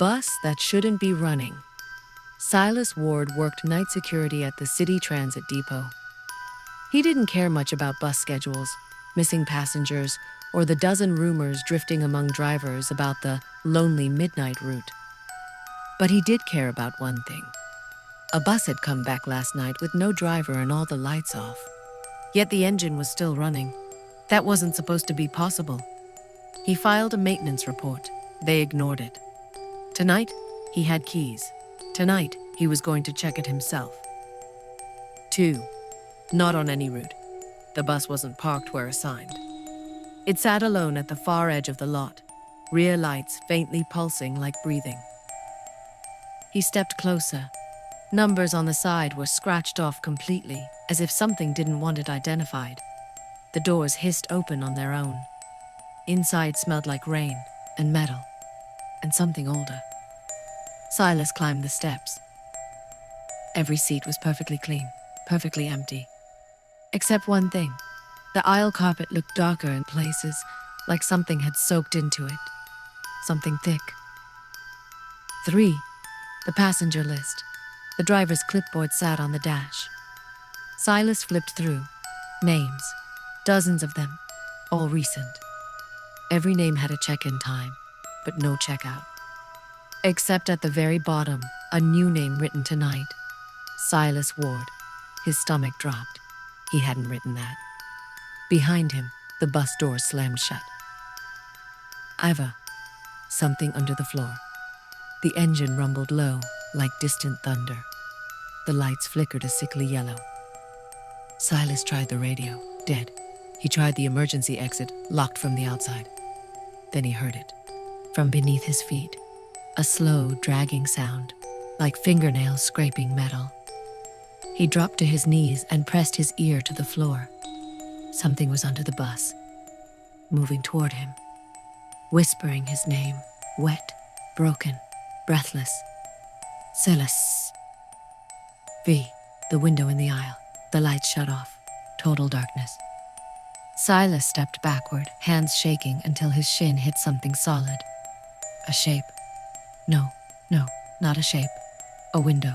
bus that shouldn't be running. Silas Ward worked night security at the city transit depot. He didn't care much about bus schedules, missing passengers, or the dozen rumors drifting among drivers about the lonely midnight route. But he did care about one thing. A bus had come back last night with no driver and all the lights off. Yet the engine was still running. That wasn't supposed to be possible. He filed a maintenance report. They ignored it. Tonight, he had keys. Tonight, he was going to check it himself. 2. Not on any route. The bus wasn't parked where assigned. It sat alone at the far edge of the lot, rear lights faintly pulsing like breathing. He stepped closer. Numbers on the side were scratched off completely, as if something didn't want it identified. The doors hissed open on their own. Inside smelled like rain and metal and something older. Silas climbed the steps. Every seat was perfectly clean, perfectly empty. Except one thing. The aisle carpet looked darker in places, like something had soaked into it. Something thick. 3. The passenger list. The driver's clipboard sat on the dash. Silas flipped through. Names. Dozens of them. All recent. Every name had a check-in time, but no checkout. Except at the very bottom, a new name written tonight. Silas Ward. His stomach dropped. He hadn't written that. Behind him, the bus door slammed shut. Iva. Something under the floor. The engine rumbled low, like distant thunder. The lights flickered a sickly yellow. Silas tried the radio. Dead. He tried the emergency exit, locked from the outside. Then he heard it. From beneath his feet. A slow, dragging sound, like fingernails scraping metal. He dropped to his knees and pressed his ear to the floor. Something was under the bus, moving toward him, whispering his name, wet, broken, breathless. Silas. V. The window in the aisle. The lights shut off. Total darkness. Silas stepped backward, hands shaking until his shin hit something solid. A shape. No, not a shape. A window.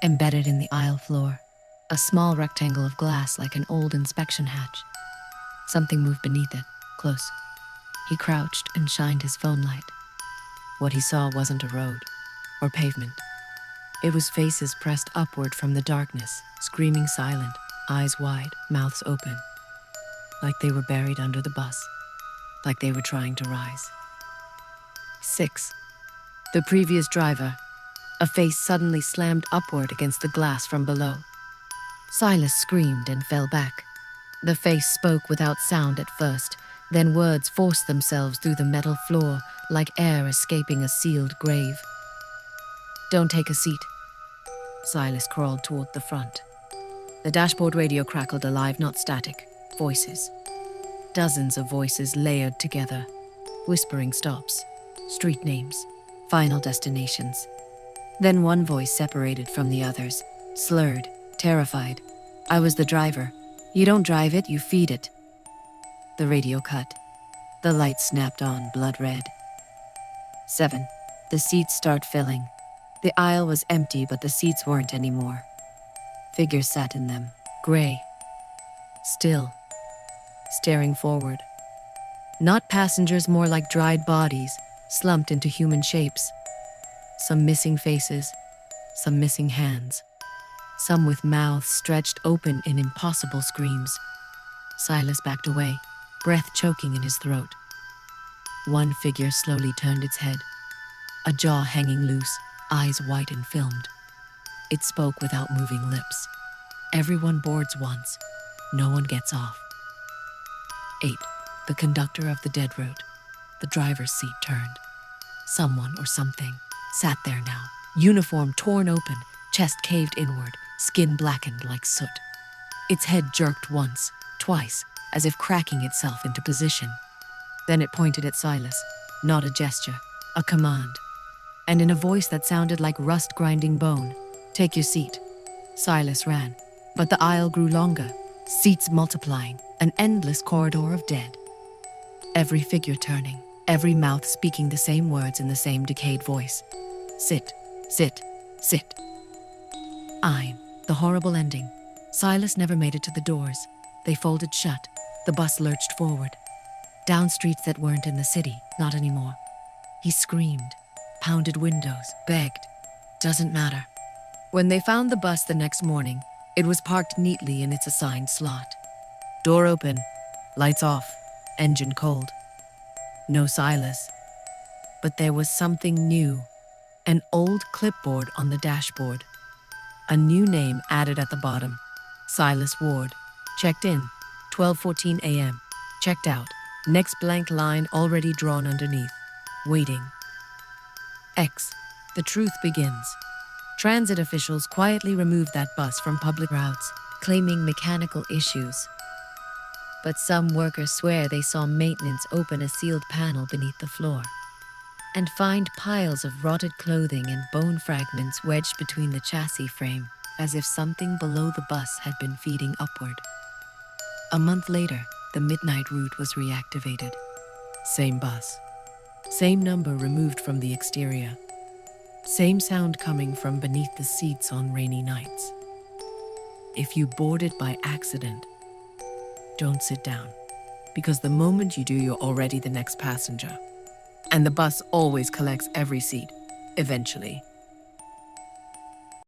Embedded in the aisle floor. A small rectangle of glass like an old inspection hatch. Something moved beneath it, close. He crouched and shined his phone light. What he saw wasn't a road or pavement. It was faces pressed upward from the darkness, screaming silent, eyes wide, mouths open. Like they were buried under the bus. Like they were trying to rise. 6. The previous driver. A face suddenly slammed upward against the glass from below. Silas screamed and fell back. The face spoke without sound at first, then words forced themselves through the metal floor like air escaping a sealed grave. Don't take a seat. Silas crawled toward the front. The dashboard radio crackled alive, not static. Voices. Dozens of voices layered together. Whispering stops. Street names. Final destinations. Then one voice separated from the others. Slurred. Terrified. I was the driver. You don't drive it, you feed it. The radio cut. The light snapped on, blood red. 7. The seats start filling. The aisle was empty, but the seats weren't anymore. Figures sat in them, gray. Still. Staring forward. Not passengers, more like dried bodies, slumped into human shapes. Some missing faces, some missing hands. Some with mouths stretched open in impossible screams. Silas backed away, breath choking in his throat. One figure slowly turned its head, a jaw hanging loose, eyes white and filmed. It spoke without moving lips. Everyone boards once. No one gets off. 8. The conductor of the dead route. The driver's seat turned. Someone or something sat there now, uniform torn open, chest caved inward, skin blackened like soot. Its head jerked once, twice, as if cracking itself into position. Then it pointed at Silas, not a gesture, a command. And in a voice that sounded like rust grinding bone, take your seat. Silas ran, but the aisle grew longer, seats multiplying, an endless corridor of dead. Every figure turning, every mouth speaking the same words in the same decayed voice. Sit, sit, sit. The horrible ending. Silas never made it to the doors. They folded shut. The bus lurched forward. Down streets that weren't in the city, not anymore. He screamed, pounded windows, begged. Doesn't matter. When they found the bus the next morning, it was parked neatly in its assigned slot. Door open, lights off, engine cold. No Silas. But there was something new. An old clipboard on the dashboard. A new name added at the bottom. Silas Ward. Checked in, 12:14 a.m. Checked out. Next blank line already drawn underneath. Waiting. X. The truth begins. Transit officials quietly removed that bus from public routes, claiming mechanical issues. But some workers swear they saw maintenance open a sealed panel beneath the floor and find piles of rotted clothing and bone fragments wedged between the chassis frame, as if something below the bus had been feeding upward. A month later, the midnight route was reactivated. Same bus. Same number removed from the exterior. Same sound coming from beneath the seats on rainy nights. If you boarded by accident, don't sit down, because the moment you do, you're already the next passenger. And the bus always collects every seat, eventually.